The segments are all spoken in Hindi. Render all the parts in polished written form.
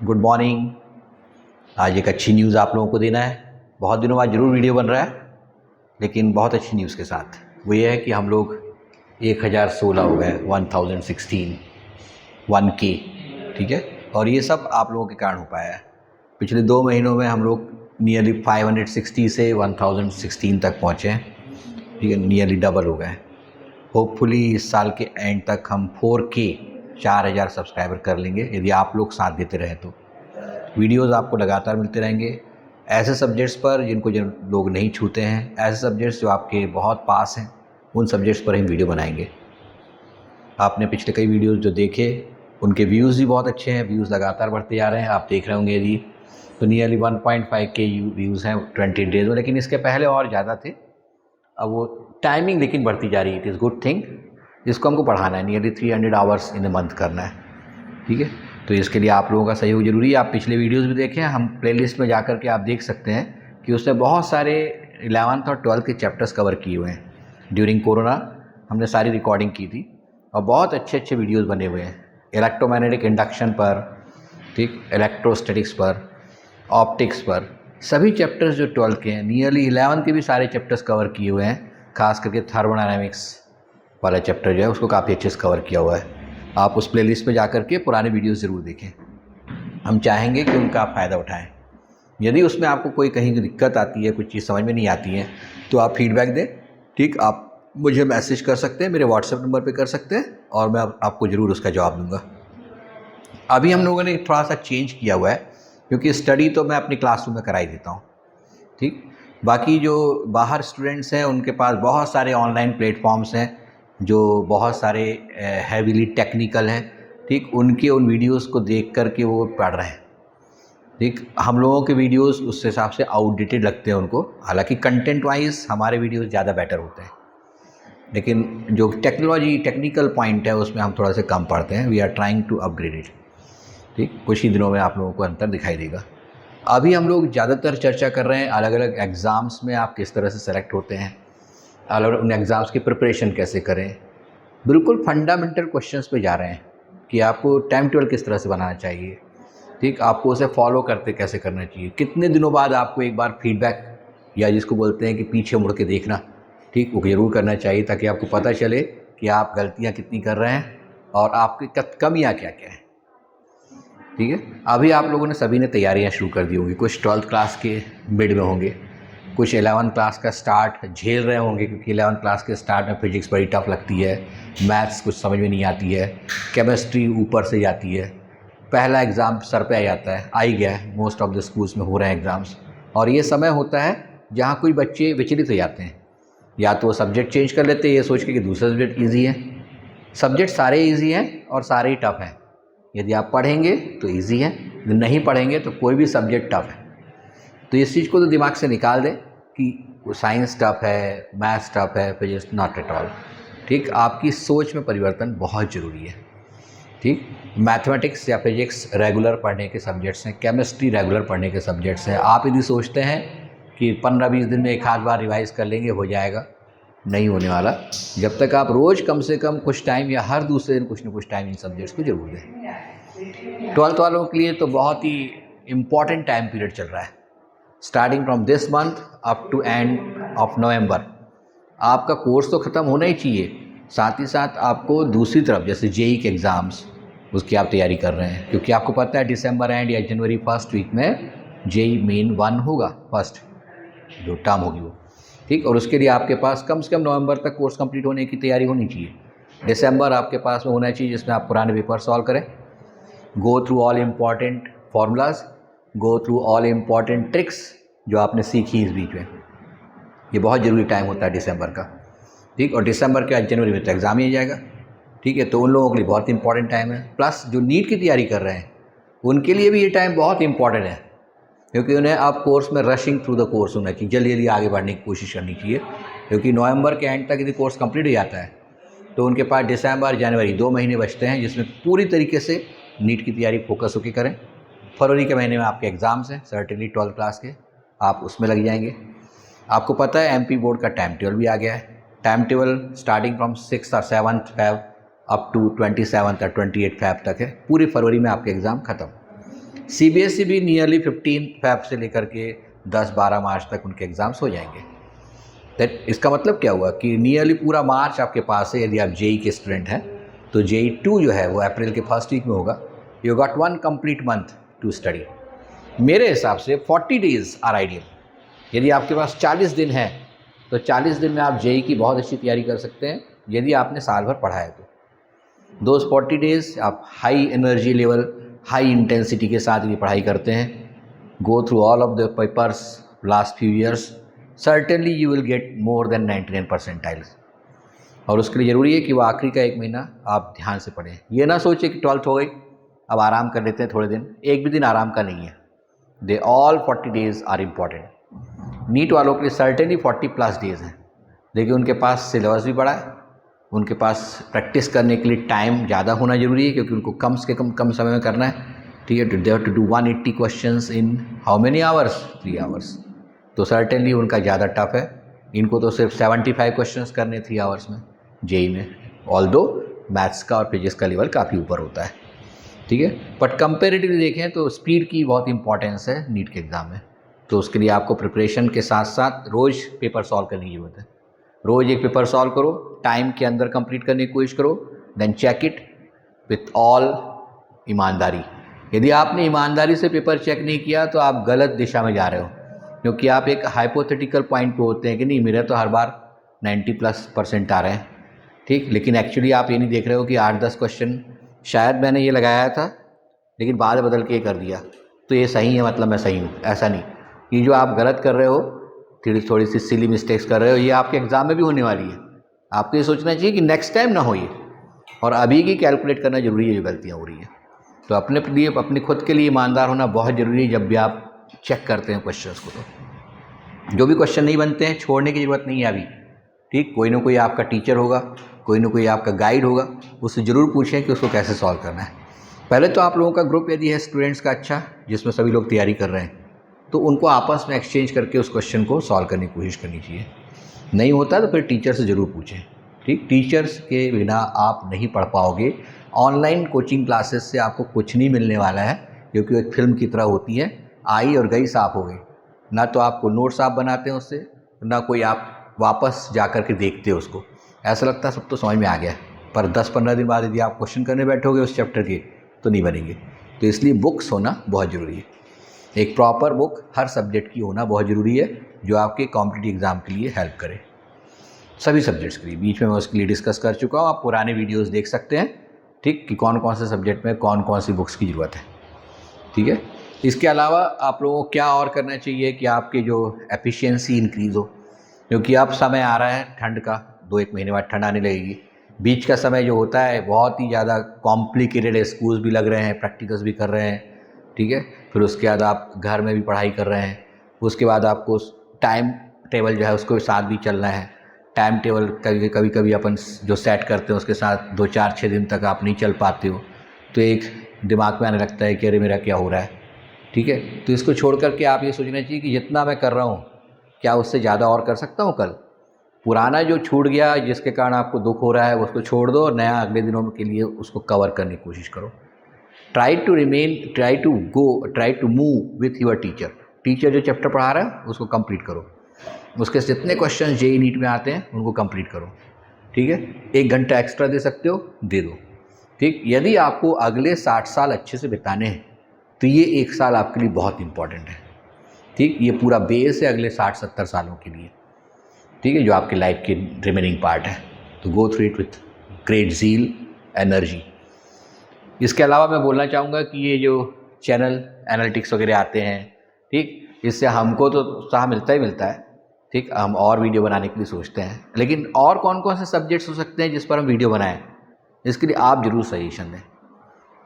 Good morning. आज एक अच्छी न्यूज़ आप लोगों को देना है। बहुत दिनों बाद ज़रूर वीडियो बन रहा है, लेकिन बहुत अच्छी न्यूज़ के साथ। वो ये है कि हम लोग 1016 हो गए, 1016 1K, ठीक है। और ये सब आप लोगों के कारण हो पाया है। पिछले 2 महीनों में हम लोग नियरली 560 से 1016 तक पहुँचे हैं, ठीक है। नियरली डबल हो गए। होपफुली इस साल के एंड तक हम 4K 4000 सब्सक्राइबर कर लेंगे, यदि आप लोग साथ देते रहे तो। वीडियोस आपको लगातार मिलते रहेंगे ऐसे सब्जेक्ट्स पर जिनको जिन लोग नहीं छूते हैं, ऐसे सब्जेक्ट्स जो आपके बहुत पास हैं, उन सब्जेक्ट्स पर हम वीडियो बनाएंगे। आपने पिछले कई वीडियोस जो देखे उनके व्यूज़ भी बहुत अच्छे हैं, व्यूज़ लगातार बढ़ते जा रहे हैं। आप देख रहे होंगे यदि तो नियरली 1.5K व्यूज़ हैं 20 डेज़ में, लेकिन इसके पहले और ज़्यादा थे। अब वो टाइमिंग लेकिन बढ़ती जा रही है। इट इज़ गुड थिंग, जिसको हमको बढ़ाना है। Nearly 300 hours in a month करना है, ठीक है। तो इसके लिए आप लोगों का सहयोग ज़रूरी है। आप पिछले वीडियोस भी देखें, हम प्लेलिस्ट में जाकर के आप देख सकते हैं कि उसमें बहुत सारे 11th और 12th के चैप्टर्स कवर किए हुए हैं। ड्यूरिंग कोरोना हमने सारी रिकॉर्डिंग की थी और बहुत अच्छे अच्छे वीडियोस बने हुए हैं। इलेक्ट्रोमैग्नेटिक इंडक्शन पर, ठीक, इलेक्ट्रोस्टैटिक्स पर, ऑप्टिक्स पर, सभी चैप्टर्स जो 12th के हैं, नियरली 11th के भी सारे चैप्टर्स कवर किए हुए हैं। खास करके थर्मोडायनामिक्स वाला चैप्टर जो है उसको काफ़ी अच्छे से कवर किया हुआ है। आप उस प्लेलिस्ट में जाकर के पुराने वीडियोस ज़रूर देखें। हम चाहेंगे कि उनका आप फ़ायदा उठाएं। यदि उसमें आपको कोई कहीं की दिक्कत आती है, कुछ चीज़ समझ में नहीं आती है, तो आप फीडबैक दें, ठीक। आप मुझे मैसेज कर सकते हैं, मेरे व्हाट्सएप नंबर पे कर सकते हैं और मैं आपको ज़रूर उसका जवाब दूँगा। अभी हम लोगों ने थोड़ा सा चेंज किया हुआ है, क्योंकि स्टडी तो मैं अपनी क्लासरूम में करा ही देता हूँ, ठीक। बाकी जो बाहर स्टूडेंट्स हैं उनके पास बहुत सारे ऑनलाइन प्लेटफॉर्म्स हैं जो बहुत सारे हैवीली टेक्निकल हैं, ठीक। उनके उन वीडियोस को देख कर के वो पढ़ रहे हैं, ठीक। हम लोगों के वीडियोस उस हिसाब से आउटडेटेड लगते हैं उनको। हालांकि कंटेंट वाइज हमारे वीडियोस ज़्यादा बेटर होते हैं, लेकिन जो टेक्निकल पॉइंट है उसमें हम थोड़ा सा कम पढ़ते हैं। We are trying to upgrade it, ठीक। कुछ ही दिनों में आप लोगों को अंतर दिखाई देगा। अभी हम लोग ज़्यादातर चर्चा कर रहे हैं अलग अलग एग्ज़ाम्स में आप किस तरह से सेलेक्ट होते हैं, अलग अलग उन एग्ज़ाम्स की प्रिपरेशन कैसे करें। बिल्कुल फंडामेंटल क्वेश्चंस पे जा रहे हैं कि आपको टाइम टेबल किस तरह से बनाना चाहिए, ठीक। आपको उसे फॉलो करते कैसे करना चाहिए, कितने दिनों बाद आपको एक बार फीडबैक या जिसको बोलते हैं कि पीछे मुड़ के देखना, ठीक, वो ज़रूर करना चाहिए, ताकि आपको पता चले कि आप गलतियाँ कितनी कर रहे हैं और आपकी कमियाँ क्या क्या हैं, ठीक है। अभी आप लोगों ने सभी ने तैयारियां शुरू कर दी होंगी। कुछ 12th क्लास के मिड में होंगे, कुछ 11th क्लास का स्टार्ट झेल रहे होंगे, क्योंकि 11th क्लास के स्टार्ट में फिजिक्स बड़ी टफ लगती है, मैथ्स कुछ समझ में नहीं आती है, केमिस्ट्री ऊपर से जाती है, पहला एग्ज़ाम सर पे आ जाता है, आ ही गया है। मोस्ट ऑफ द स्कूल्स में हो रहे हैं एग्ज़ाम्स, और ये समय होता है जहाँ कोई बच्चे विचलित हो जाते हैं। या तो वो सब्जेक्ट चेंज कर लेते हैं ये सोच के कि दूसरा सब्जेक्ट ईजी है। सब्जेक्ट सारे ईजी हैं और सारे ही टफ हैं। यदि आप पढ़ेंगे तो इजी है, यदि नहीं पढ़ेंगे तो कोई भी सब्जेक्ट टफ है। तो इस चीज़ को तो दिमाग से निकाल दें कि साइंस टफ है, मैथ्स टफ है, फिजिक्स नॉट एट ऑल, ठीक। आपकी सोच में परिवर्तन बहुत ज़रूरी है, ठीक। मैथमेटिक्स या फिजिक्स रेगुलर पढ़ने के सब्जेक्ट्स हैं, केमिस्ट्री रेगुलर पढ़ने के सब्जेक्ट्स हैं। आप यदि सोचते हैं कि 15-20 दिन में एक आध बार रिवाइज़ कर लेंगे हो जाएगा, नहीं होने वाला। जब तक आप रोज़ कम से कम कुछ टाइम या हर दूसरे दिन कुछ न कुछ टाइम इन सब्जेक्ट्स को जरूर दें। 12th वालों के लिए तो बहुत ही इम्पॉर्टेंट टाइम पीरियड चल रहा है। Starting from this month up to end of November आपका कोर्स तो ख़त्म होना ही चाहिए। साथ ही साथ आपको दूसरी तरफ जैसे जेई के एग्ज़ाम्स, उसकी आप तैयारी कर रहे हैं, क्योंकि आपको पता है दिसंबर एंड या जनवरी फर्स्ट वीक में जेई मेन 1 होगा, फर्स्ट जो टर्म होगी वो, ठीक। और उसके लिए आपके पास कम से कम नवंबर तक कोर्स कंप्लीट होने की तैयारी होनी चाहिए। दिसंबर आपके पास में होना चाहिए जिसमें आप पुराने पेपर सॉल्व करें, go through all important formulas, go through all important tricks जो आपने सीखी इस बीच में। ये बहुत ज़रूरी टाइम होता है दिसंबर का, ठीक। और दिसंबर के आज जनवरी में तो एग्ज़ाम ही आ जाएगा, ठीक है। तो उन लोगों के लिए बहुत इंपॉर्टेंट टाइम है। प्लस जो नीट की तैयारी कर रहे हैं उनके लिए भी ये टाइम बहुत इंपॉर्टेंट है, क्योंकि उन्हें अब कोर्स में रशिंग थ्रू द कोर्स होना चाहिए, जल्दी जल्दी आगे बढ़ने की कोशिश करनी चाहिए। क्योंकि नवंबर के एंड तक यदि कोर्स कंप्लीट हो जाता है तो उनके पास दिसंबर जनवरी 2 महीने बचते हैं, जिसमें पूरी तरीके से नीट की तैयारी फोकस होकर करें। फरवरी के महीने में आपके एग्ज़ाम्स हैं सर्टेनली 12th क्लास के, आप उसमें लग जाएंगे। आपको पता है एमपी बोर्ड का टाइम टेबल भी आ गया है। टाइम टेबल स्टार्टिंग फ्रॉम 6 और 7 Feb अप टू 27 और 28 Feb तक है। पूरी फरवरी में आपके एग्ज़ाम ख़त्म। सीबीएसई भी नियरली 15 फ़ैब से लेकर के 10-12 मार्च तक उनके एग्ज़ाम्स हो जाएंगे। दैट इसका मतलब क्या हुआ कि नियरली पूरा मार्च आपके पास है। यदि आप जेई के स्टूडेंट हैं तो जेई 2 जो है वो अप्रैल के फर्स्ट वीक में होगा। You got 1 complete month to study. मेरे हिसाब से 40 डेज़ आर आइडियल। यदि आपके पास 40 दिन है तो 40 दिन में आप जेई की बहुत अच्छी तैयारी कर सकते हैं, यदि आपने साल भर पढ़ा है तो। दोज 40 डेज़ आप high energy level, high intensity के साथ ये पढ़ाई करते हैं, go through all of the papers last few years, certainly you will get more than 99 percentiles. और उसके लिए ज़रूरी है कि वो आखिरी का 1 महीना आप ध्यान से पढ़ें। ये ना सोचें कि 12th हो गई अब आराम कर लेते हैं थोड़े दिन, एक भी दिन आराम का नहीं है। They all 40 days are important. NEET वालों के लिए सर्टेनली 40+ डेज़ हैं, लेकिन उनके पास सिलेबस भी बड़ा है, उनके पास प्रैक्टिस करने के लिए टाइम ज़्यादा होना ज़रूरी है, क्योंकि उनको कम से कम समय में करना है। ठीक है, they have to do 180 questions in how many hours? 3 hours. तो सर्टेनली उनका ज़्यादा टफ है। इनको तो सिर्फ 75 क्वेश्चंस करने 3 आवर्स में जेई में, ऑल्दो मैथ्स का और फिजिक्स का लेवल काफ़ी ऊपर होता है। ठीक है, बट कंपेरेटिवली देखें तो स्पीड की बहुत इंपॉर्टेंस है नीट के एग्ज़ाम में। तो उसके लिए आपको प्रिपरेशन के साथ साथ रोज़ पेपर सॉल्व करने की ज़रूरत है। रोज़ एक पेपर सॉल्व करो, टाइम के अंदर कंप्लीट करने की कोशिश करो, then check it with all ईमानदारी। यदि आपने ईमानदारी से पेपर चेक नहीं किया तो आप गलत दिशा में जा रहे हो, क्योंकि आप एक हाइपोथेटिकल पॉइंट पे होते हैं कि नहीं मेरा तो हर बार 90+ % आ रहे हैं। ठीक, लेकिन एक्चुअली आप ये नहीं देख रहे हो कि 8-10 क्वेश्चन शायद मैंने ये लगाया था लेकिन बाद में बदल के कर दिया तो ये सही है, मतलब मैं सही हूँ, ऐसा नहीं। ये जो आप गलत कर रहे हो, थोड़ी सी सिली मिस्टेक्स कर रहे हो, ये आपके एग्ज़ाम में भी होने वाली है। आपको ये सोचना चाहिए कि नेक्स्ट टाइम ना हो ये, और अभी की कैलकुलेट करना ज़रूरी है जो गलतियाँ हो रही हैं। तो अपने लिए, अपने खुद के लिए ईमानदार होना बहुत ज़रूरी है जब भी आप चेक करते हैं क्वेश्चंस को। तो जो भी क्वेश्चन नहीं बनते हैं छोड़ने की ज़रूरत नहीं है अभी। ठीक, कोई ना कोई आपका टीचर होगा, कोई ना कोई आपका गाइड होगा, उससे ज़रूर पूछें कि उसको कैसे सॉल्व करना है। पहले तो आप लोगों का ग्रुप यदि है स्टूडेंट्स का अच्छा, जिसमें सभी लोग तैयारी कर रहे हैं, तो उनको आपस में एक्सचेंज करके उस क्वेश्चन को सॉल्व करने की कोशिश करनी चाहिए। नहीं होता तो फिर टीचर से ज़रूर पूछें। ठीक, टीचर्स के बिना आप नहीं पढ़ पाओगे। ऑनलाइन कोचिंग क्लासेस से आपको कुछ नहीं मिलने वाला है, क्योंकि एक फिल्म की तरह होती है, आई और गई, साफ हो गई। ना तो आपको नोट्स आप बनाते हैं उससे, ना कोई आप वापस जा कर के देखते हो उसको। ऐसा लगता है सब तो समझ में आ गया, पर 10-15 दिन बाद यदि आप क्वेश्चन करने बैठोगे उस चैप्टर के तो नहीं बनेंगे। तो इसलिए बुक्स होना बहुत ज़रूरी है। एक प्रॉपर बुक हर सब्जेक्ट की होना बहुत ज़रूरी है, जो आपके कॉम्पिटिटिव एग्ज़ाम के लिए हेल्प करे, सभी सब्जेक्ट्स के लिए। बीच में मैं उसके लिए डिस्कस कर चुका हूँ, आप पुराने वीडियोस देख सकते हैं। ठीक, कि कौन कौन से सब्जेक्ट में कौन कौन सी बुक्स की ज़रूरत है। ठीक है, इसके अलावा आप लोगों को क्या और करना चाहिए कि आपके जो एफिशिएंसी इंक्रीज़ हो, क्योंकि अब समय आ रहा है ठंड का, 2-1 महीने बाद ठंड आने लगेगी। बीच का समय जो होता है बहुत ही ज़्यादा कॉम्प्लिकेटेड है, स्कूल्स भी लग रहे हैं, प्रैक्टिकल्स भी कर रहे हैं। ठीक है, फिर उसके बाद आप घर में भी पढ़ाई कर रहे हैं, उसके बाद आपको टाइम टेबल जो है उसको साथ भी चलना है। टाइम टेबल कभी कभी अपन जो सेट करते हैं उसके साथ 2-4-6 दिन तक आप नहीं चल पाते हो, तो एक दिमाग में आने लगता है कि अरे मेरा क्या हो रहा है। ठीक है, तो इसको छोड़ करके आप ये सोचना चाहिए कि जितना मैं कर रहा हूँ क्या उससे ज़्यादा और कर सकता हूँ कल। पुराना जो छूट गया जिसके कारण आपको दुख हो रहा है उसको छोड़ दो, और नया अगले दिनों के लिए उसको कवर करने की कोशिश करो। Try to move with your teacher. Teacher जो चैप्टर पढ़ा रहा है उसको कंप्लीट करो, उसके जितने क्वेश्चन जेई नीट में आते हैं उनको कंप्लीट करो। ठीक है, 1 घंटा एक्स्ट्रा दे सकते हो, दे दो। ठीक, यदि आपको अगले 60 साल अच्छे से बिताने हैं तो ये 1 साल आपके लिए बहुत इंपॉर्टेंट है। ठीक, ये पूरा बेस है अगले 60-70 सालों के लिए। ठीक है, जो आपके लाइफ के रिमेनिंग पार्ट है, तो go through it with great zeal, energy. इसके अलावा मैं बोलना चाहूँगा कि ये जो चैनल एनालिटिक्स वगैरह आते हैं, ठीक, इससे हमको तो उत्साह मिलता ही मिलता है। ठीक, हम और वीडियो बनाने के लिए सोचते हैं, लेकिन और कौन कौन से सब्जेक्ट्स हो सकते हैं जिस पर हम वीडियो बनाएं, इसके लिए आप ज़रूर सजेशन दें।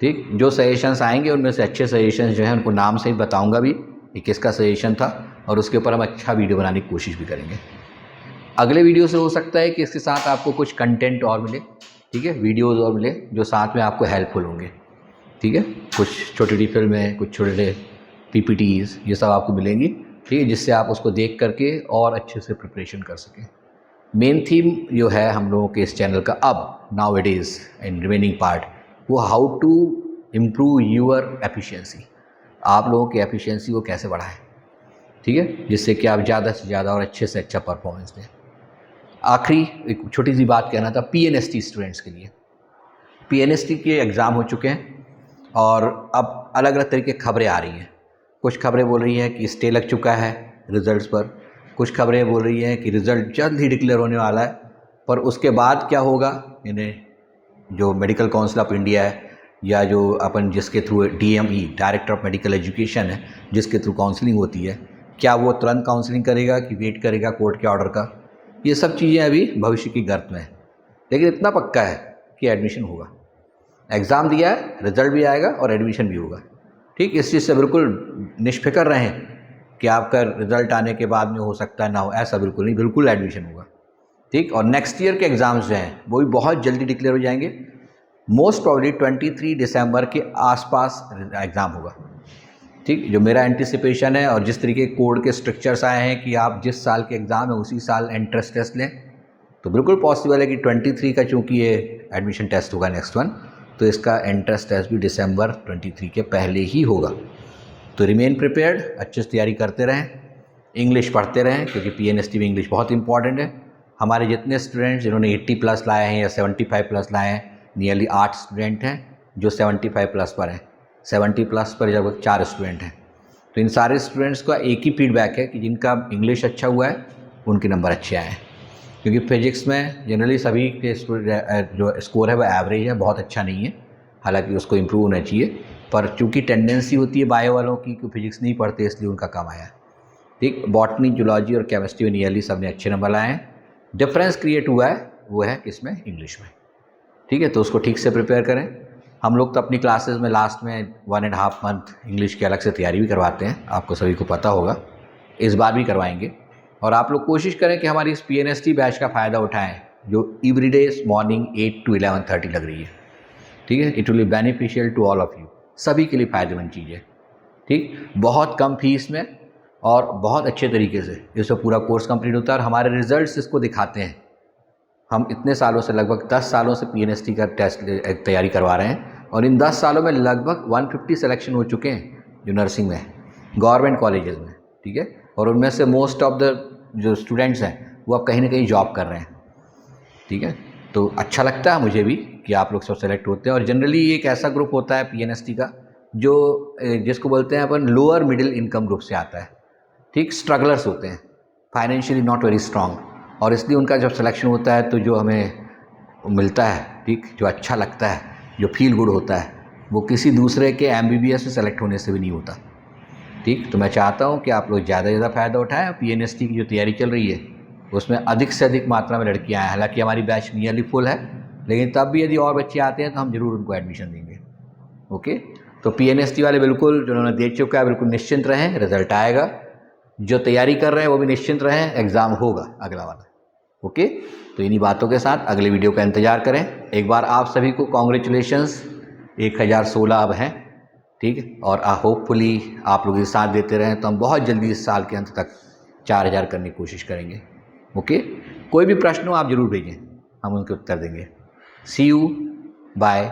ठीक, जो सजेशंस आएंगे उनमें से अच्छे सजेशंस जो हैं उनको नाम से ही बताऊंगा भी कि किसका सजेशन था, और उसके ऊपर हम अच्छा वीडियो बनाने की कोशिश भी करेंगे। अगले वीडियो से हो सकता है कि इसके साथ आपको कुछ कंटेंट और मिले। ठीक है, वीडियोज़ और मिले जो साथ में आपको हेल्पफुल होंगे। ठीक है, कुछ छोटी फिल्में, कुछ छोटे PPTs, ये सब आपको मिलेंगी। ठीक है, जिससे आप उसको देख करके और अच्छे से प्रिपरेशन कर सकें। मेन थीम जो है हम लोगों के इस चैनल का अब now it is in remaining part, वो how to improve your efficiency. आप लोगों की एफिशिएंसी को कैसे बढ़ाएं, ठीक है, जिससे कि आप ज़्यादा से ज़्यादा और अच्छे से अच्छा परफॉर्मेंस दें। आखिरी एक छोटी सी बात कहना था पीएनएसटी स्टूडेंट्स के लिए। पीएनएसटी के एग्ज़ाम हो चुके हैं और अब अलग अलग तरीके की खबरें आ रही हैं। कुछ खबरें बोल रही हैं कि स्टे लग चुका है रिज़ल्ट्स पर, कुछ खबरें बोल रही हैं कि रिज़ल्ट जल्द ही डिक्लेयर होने वाला है, पर उसके बाद क्या होगा, इन्हें जो मेडिकल काउंसिल ऑफ इंडिया है या जो अपन जिसके through DME director of medical education है, जिसके थ्रू काउंसलिंग होती है, क्या वो तुरंत काउंसलिंग करेगा कि वेट करेगा कोर्ट के ऑर्डर का, ये सब चीज़ें अभी भविष्य की गर्त में है। लेकिन इतना पक्का है कि एडमिशन होगा। एग्ज़ाम दिया है, रिज़ल्ट भी आएगा और एडमिशन भी होगा, ठीक। इस चीज़ से बिल्कुल निष्फिक्र रहें कि आपका रिज़ल्ट आने के बाद में हो सकता है ना हो, ऐसा बिल्कुल नहीं, बिल्कुल एडमिशन होगा, ठीक। और नेक्स्ट ईयर के एग्ज़ाम्स जो हैं वो भी बहुत जल्दी डिक्लेयर हो जाएंगे। मोस्ट प्रॉब्ली 23 दिसंबर के आसपास एग्ज़ाम होगा, ठीक। जो मेरा एंटिसिपेशन है और जिस तरीके कोड के स्ट्रक्चर्स आए हैं कि आप जिस साल के एग्ज़ाम है उसी साल एंट्रेंस टेस्ट लें, तो बिल्कुल पॉसिबल है कि 23 का चूँकि ये एडमिशन टेस्ट होगा नेक्स्ट वन, तो इसका एंट्रेंस टेस्ट भी दिसंबर 23 के पहले ही होगा। तो रिमेन प्रिपेयर्ड, अच्छे से तैयारी करते रहें, इंग्लिश पढ़ते रहें, क्योंकि पीएनएसटी में इंग्लिश बहुत इंपॉर्टेंट है। हमारे जितने स्टूडेंट्स जिन्होंने 80+ लाए हैं या 75+ लाए हैं, नियरली 8 स्टूडेंट हैं जो 75+ पर हैं, 70+ पर लगभग 4 स्टूडेंट हैं। तो इन सारे स्टूडेंट्स का एक ही फीडबैक है कि जिनका इंग्लिश अच्छा हुआ है उनके नंबर अच्छे आए हैं, क्योंकि फिजिक्स में जनरली सभी के जो स्कोर है वो एवरेज है, बहुत अच्छा नहीं है, हालांकि उसको इम्प्रूव होना चाहिए, पर चूँकि टेंडेंसी होती है बायो वालों की कि फिजिक्स नहीं पढ़ते इसलिए उनका कम आया, ठीक। बॉटनी, जूलॉजी और केमिस्ट्री में नियरली सब ने अच्छे नंबर लाए हैं। डिफरेंस क्रिएट हुआ है वो है किसमें, इंग्लिश में, ठीक है। तो उसको ठीक से प्रिपेयर करें। हम लोग तो अपनी क्लासेस में लास्ट में 1.5 मंथ इंग्लिश की अलग से तैयारी भी करवाते हैं, आपको सभी को पता होगा, इस बार भी करवाएंगे। और आप लोग कोशिश करें कि हमारी इस पीएनएसटी बैच का फ़ायदा उठाएं जो एवरीडे मॉर्निंग 8 to 11:30 लग रही है, ठीक है। It will be beneficial to all of you, सभी के लिए फ़ायदेमंद चीज़ है, ठीक। बहुत कम फीस में और बहुत अच्छे तरीके से इसमें पूरा कोर्स कंप्लीट होता है और हमारे रिजल्ट्स इसको दिखाते हैं। हम इतने सालों से, लगभग 10 सालों से पीएनएसटी का टेस्ट तैयारी करवा रहे हैं और इन 10 सालों में लगभग 150 सिलेक्शन हो चुके हैं जो नर्सिंग में गवर्नमेंट कॉलेजेस में, ठीक है। और उनमें से मोस्ट ऑफ द जो स्टूडेंट्स हैं वो अब कहीं ना कहीं जॉब कर रहे हैं, ठीक है। तो अच्छा लगता है मुझे भी कि आप लोग सब सेलेक्ट होते हैं। और जनरली एक ऐसा ग्रुप होता है पीएनएसटी का जो जिसको बोलते हैं अपन लोअर मिडिल इनकम ग्रुप से आता है, ठीक। स्ट्रगलर्स होते हैं, फाइनेंशियली नॉट वेरी स्ट्रॉन्ग, और इसलिए उनका जब सिलेक्शन होता है तो जो हमें मिलता है, ठीक, जो अच्छा लगता है, जो फील गुड होता है, वो किसी दूसरे के MBBS में सेलेक्ट होने से भी नहीं होता, ठीक। तो मैं चाहता हूँ कि आप लोग ज़्यादा से ज़्यादा फ़ायदा उठाएं। पीएनएसटी की जो तैयारी चल रही है उसमें अधिक से अधिक मात्रा में लड़कियाँ आएँ, हालांकि हमारी बैच नियरली फुल है, लेकिन तब भी यदि और बच्चे आते हैं तो हम ज़रूर उनको एडमिशन देंगे, ओके। तो पीएनएसटी वाले बिल्कुल जिन्होंने दे चुका है बिल्कुल निश्चिंत रहें, रिजल्ट आएगा। जो तैयारी कर रहे हैं वो भी निश्चिंत रहें, एग्ज़ाम होगा अगला वाला, ओके। तो इन्हीं बातों के साथ अगले वीडियो का इंतज़ार करें। एक बार आप सभी को कॉन्ग्रेचुलेशंस, 1016 अब हैं, ठीक है। और होपफुली आप लोग ये साथ देते रहें तो हम बहुत जल्दी इस साल के अंत तक 4000 करने की कोशिश करेंगे, ओके। कोई भी प्रश्न हो आप ज़रूर भेजें, हम उनके उत्तर देंगे। सी यू, बाय।